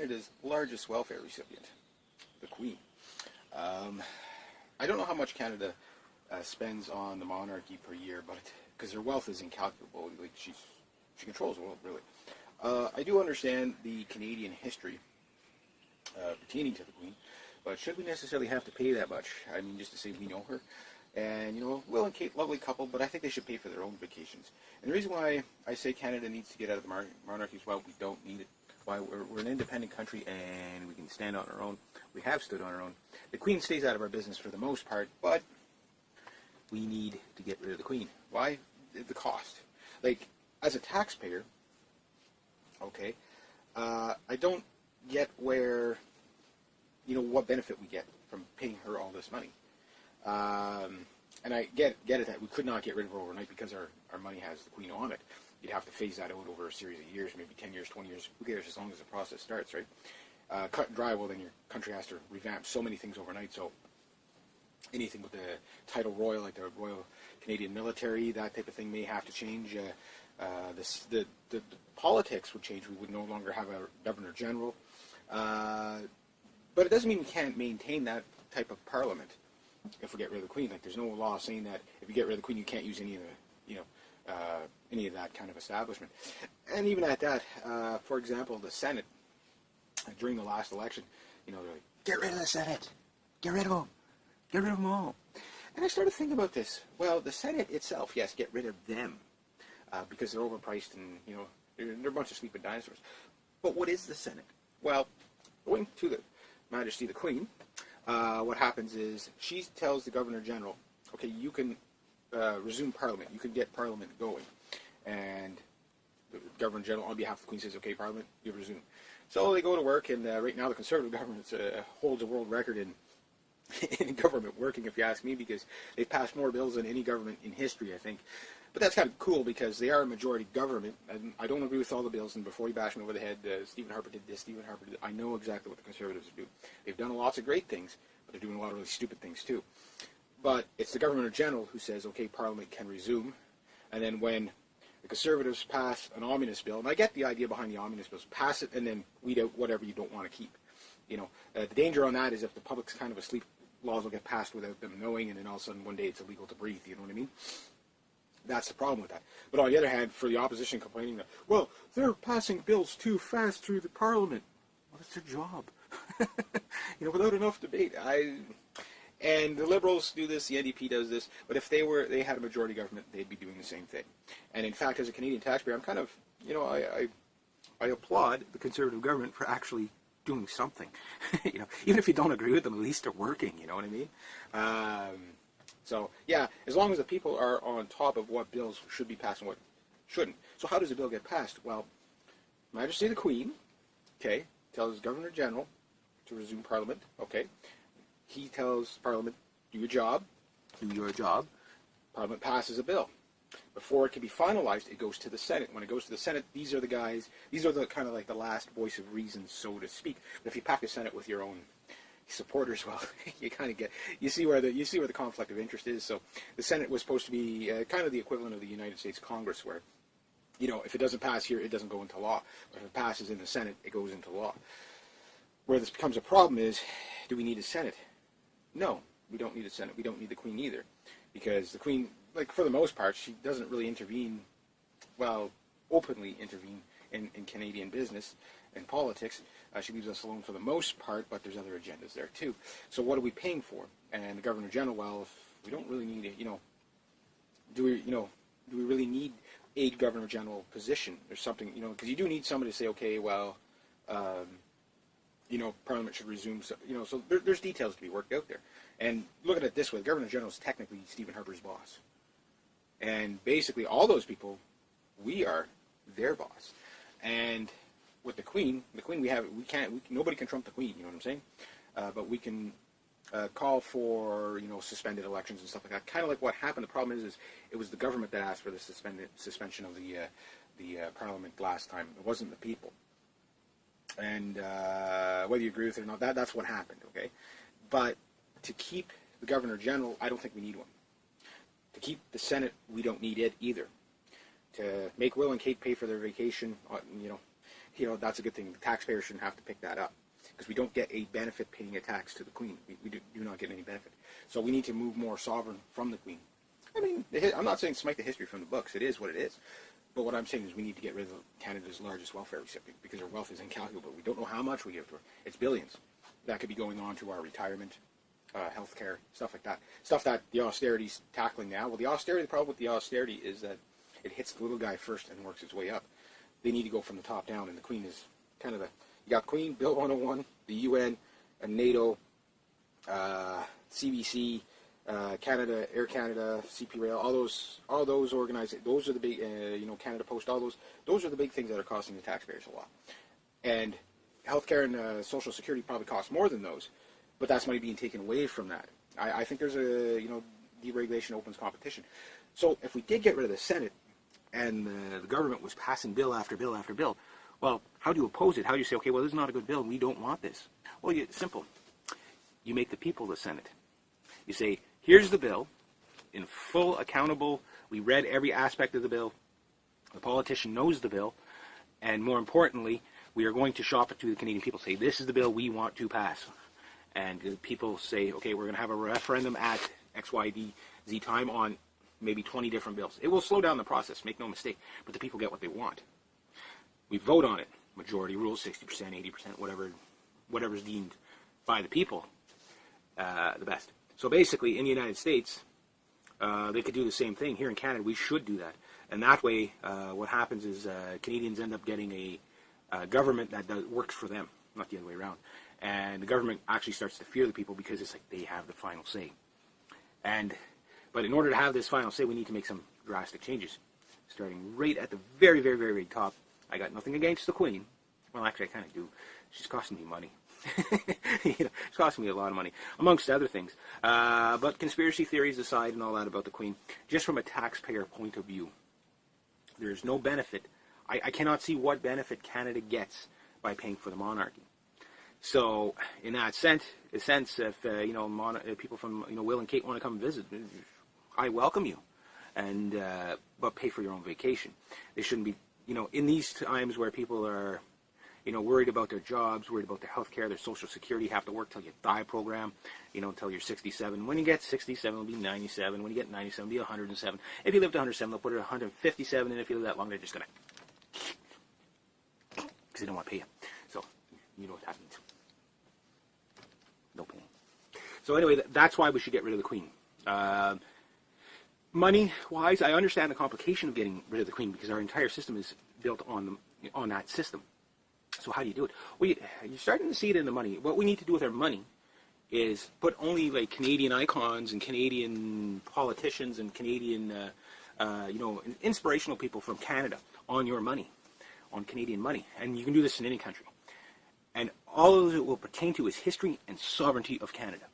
Canada's largest welfare recipient, the Queen. I don't know how much Canada spends on the monarchy per year, but because her wealth is incalculable, like she controls the world, really. I do understand the Canadian history pertaining to the Queen, but should we necessarily have to pay that much? I mean, just to say we know her. And, Will and Kate, lovely couple, but I think they should pay for their own vacations. And the reason why I say Canada needs to get out of the monarchy is, well, we don't need it. Why we're an independent country and we can stand on our own. We have stood on our own. The Queen stays out of our business for the most part, but we need to get rid of the Queen. Why? The cost. Like, as a taxpayer, okay, I don't get where, what benefit we get from paying her all this money. And I get it that we could not get rid of her overnight because our money has the Queen on it. You'd have to phase that out over a series of years, maybe 10 years, 20 years, who cares, as long as the process starts, right? Cut and dry, well, then your country has to revamp so many things overnight, so anything with the title royal, like the Royal Canadian Military, that type of thing may have to change. The politics would change. We would no longer have a Governor General. But it doesn't mean we can't maintain that type of parliament if we get rid of the Queen. Like, there's no law saying that if you get rid of the Queen, you can't use any of the, any of that kind of establishment. And even at that, for example, the Senate, during the last election, they're like, get rid of the Senate. Get rid of them. Get rid of them all. And I started thinking about this. Well, the Senate itself, yes, get rid of them because they're overpriced and, they're a bunch of sleeping dinosaurs. But what is the Senate? Well, going to the Majesty the Queen, what happens is she tells the Governor General, okay, you can resume Parliament. You can get Parliament going. And the Governor General, on behalf of the Queen, says, okay, Parliament, you resume. So they go to work, and right now the Conservative government holds a world record in government working, if you ask me, because they've passed more bills than any government in history, I think. But that's kind of cool because they are a majority government, and I don't agree with all the bills, and before you bash me over the head, Stephen Harper did this, Stephen Harper did. I know exactly what the Conservatives do. They've done lots of great things, but they're doing a lot of really stupid things too. But it's the Governor General who says, okay, Parliament can resume, and then when the Conservatives pass an omnibus bill, and I get the idea behind the omnibus bills, pass it and then weed out whatever you don't want to keep. The danger on that is if the public's kind of asleep, laws will get passed without them knowing, and then all of a sudden one day it's illegal to breathe, you know what I mean? That's the problem with that. But on the other hand, for the opposition complaining that, well, they're passing bills too fast through the Parliament. Well, that's their job. Without enough debate. And the Liberals do this, the NDP does this, but if they had a majority government, they'd be doing the same thing. And in fact, as a Canadian taxpayer, I'm kind of, I applaud the Conservative government for actually doing something. Even if you don't agree with them, at least they're working, you know what I mean? So, yeah, as long as the people are on top of what bills should be passed and what shouldn't. So how does a bill get passed? Well, Majesty the Queen, okay, tells Governor General to resume Parliament, okay. He tells Parliament, do your job. Parliament passes a bill. Before it can be finalized, it goes to the Senate. When it goes to the Senate, these are the kind of like the last voice of reason, so to speak. But if you pack the Senate with your own supporters, well, you see where the conflict of interest is. So the Senate was supposed to be kind of the equivalent of the United States Congress, where, if it doesn't pass here, it doesn't go into law. But if it passes in the Senate, it goes into law. Where this becomes a problem is, do we need a Senate? No, we don't need a Senate. We don't need the Queen either, because the Queen, like, for the most part, she doesn't really openly intervene in Canadian business and politics. She leaves us alone for the most part, but there's other agendas there too. So what are we paying for? And the Governor General, well, if we don't really need it, do we really need a Governor General position or something? Because you do need somebody to say, okay, well, Parliament should resume. So, so there's details to be worked out there. And look at it this way: the Governor General is technically Stephen Harper's boss, and basically all those people, we are their boss. And with the Queen, nobody can trump the Queen. You know what I'm saying? But we can call for suspended elections and stuff like that. Kind of like what happened. The problem is it was the government that asked for the suspension of the Parliament last time. It wasn't the people. And whether you agree with it or not, that's what happened, okay? But to keep the Governor General, I don't think we need one. To keep the Senate, we don't need it either. To make Will and Kate pay for their vacation, that's a good thing. The taxpayer shouldn't have to pick that up because we don't get a benefit paying a tax to the Queen. We do not get any benefit. So we need to move more sovereign from the Queen. I mean, I'm not saying smite the history from the books. It is what it is. But what I'm saying is we need to get rid of Canada's largest welfare recipient because her wealth is incalculable. We don't know how much we give to her. It's billions. That could be going on to our retirement, healthcare, stuff like that. Stuff that the austerity's tackling now. Well, the problem with the austerity is that it hits the little guy first and works its way up. They need to go from the top down, and the Queen is kind of you got Queen, Bill 101, the UN, NATO, CBC, Canada, Air Canada, CP Rail, all those organizations. Those are the big, Canada Post. Those are the big things that are costing the taxpayers a lot. And healthcare and Social Security probably cost more than those, but that's money being taken away from that. I think there's deregulation opens competition. So if we did get rid of the Senate and the government was passing bill after bill after bill, well, how do you oppose it? How do you say, okay, well, this is not a good bill, and we don't want this? Well, it's simple. You make the people the Senate. You say, here's the bill, in full accountable, we read every aspect of the bill, the politician knows the bill, and more importantly, we are going to shop it to the Canadian people. Say, this is the bill we want to pass. And the people say, okay, we're going to have a referendum at XYZ time on maybe 20 different bills. It will slow down the process, make no mistake, but the people get what they want. We vote on it. Majority rules, 60%, 80%, whatever's deemed by the people the best. So basically, in the United States, they could do the same thing. Here in Canada, we should do that. And that way, what happens is Canadians end up getting a government that works for them, not the other way around. And the government actually starts to fear the people because it's like they have the final say. But in order to have this final say, we need to make some drastic changes. Starting right at the very, very, very, very top. I got nothing against the Queen. Well, actually, I kind of do. She's costing me money. It's costing me a lot of money, amongst other things. But conspiracy theories aside and all that about the Queen, just from a taxpayer point of view, there's no benefit. I cannot see what benefit Canada gets by paying for the monarchy. So, in that sense, if people from Will and Kate want to come visit, I welcome you, but pay for your own vacation. They shouldn't be, in these times where people are, worried about their jobs, worried about their health care, their Social Security, have to work till you die program, until you're 67. When you get 67, it'll be 97. When you get 97, it'll be 107. If you live to 107, they'll put it at 157, and if you live that long, they're just going to, because they don't want to pay you. So, you know what that means. No pain. So anyway, that's why we should get rid of the Queen. Money-wise, I understand the complication of getting rid of the Queen because our entire system is built on that system. So how do you do it? Well, you're starting to see it in the money. What we need to do with our money is put only like Canadian icons and Canadian politicians and Canadian, inspirational people from Canada on your money, on Canadian money. And you can do this in any country. And all of it will pertain to is history and sovereignty of Canada.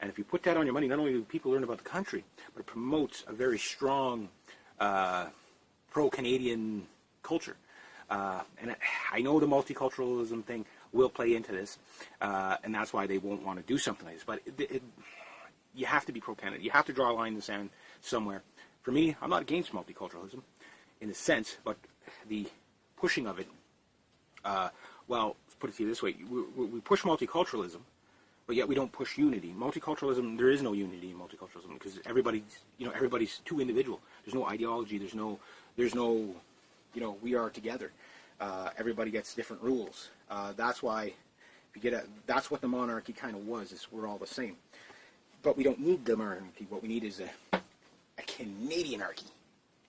And if you put that on your money, not only do people learn about the country, but it promotes a very strong pro-Canadian culture. And I know the multiculturalism thing will play into this, and that's why they won't want to do something like this. But you have to be pro-Canada. You have to draw a line in the sand somewhere. For me, I'm not against multiculturalism in a sense, but the pushing of it, let's put it to you this way. We push multiculturalism, but yet we don't push unity. Multiculturalism, there is no unity in multiculturalism because everybody's too individual. There's no ideology. There's no, we are together. Everybody gets different rules. That's why that's what the monarchy kind of was, is we're all the same. But we don't need the monarchy. What we need is a Canadianarchy.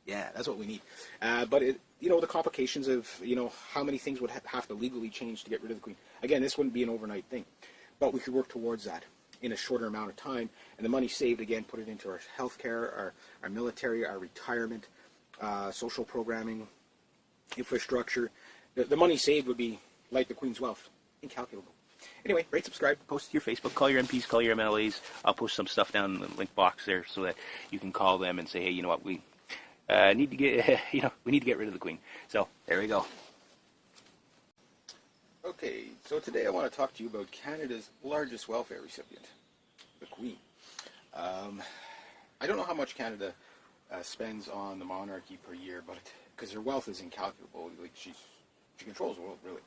Yeah, that's what we need. But the complications of, how many things would have to legally change to get rid of the Queen. Again, this wouldn't be an overnight thing. But we could work towards that in a shorter amount of time. And the money saved, again, put it into our health care, our military, our retirement, social programming, infrastructure. The money saved would be like the Queen's wealth. Incalculable. Anyway, rate, subscribe, post to your Facebook, call your MPs, call your MLAs. I'll post some stuff down in the link box there so that you can call them and say, hey, you know what, we need to get, we need to get rid of the Queen. So there we go. Okay, so today I want to talk to you about Canada's largest welfare recipient, the Queen. I don't know how much Canada spends on the monarchy per year, but because her wealth is incalculable, like she controls the world, really.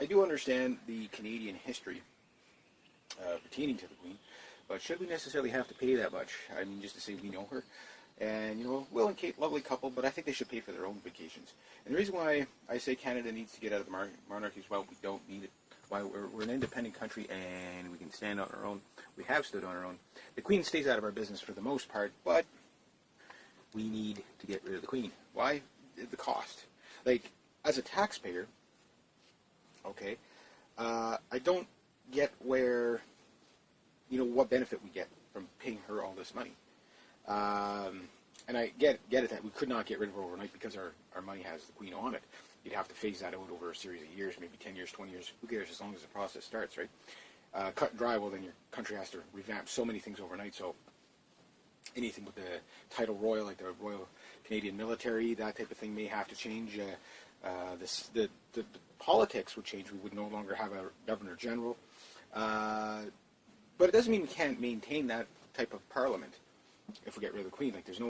I do understand the Canadian history pertaining to the Queen, but should we necessarily have to pay that much? I mean, just to say we know her. And, you know, Will and Kate, lovely couple, but I think they should pay for their own vacations. And the reason why I say Canada needs to get out of the monarchy is, well, we don't need it. Why we're an independent country and we can stand on our own. We have stood on our own. The Queen stays out of our business for the most part, but we need to get rid of the Queen. Why? The cost. Like, as a taxpayer, okay, I don't get where, you know, what benefit we get from paying her all this money. And I get it that we could not get rid of her overnight because our money has the Queen on it. You'd have to phase that out over a series of years, maybe 10 years, 20 years. Who cares, as long as the process starts, right? Cut and dry, well, then your country has to revamp so many things overnight. So anything with the title royal, like the Royal Canadian Military, that type of thing may have to change. The politics would change. We would no longer have a Governor General. But it doesn't mean we can't maintain that type of parliament if we get rid of the Queen. Like, there's no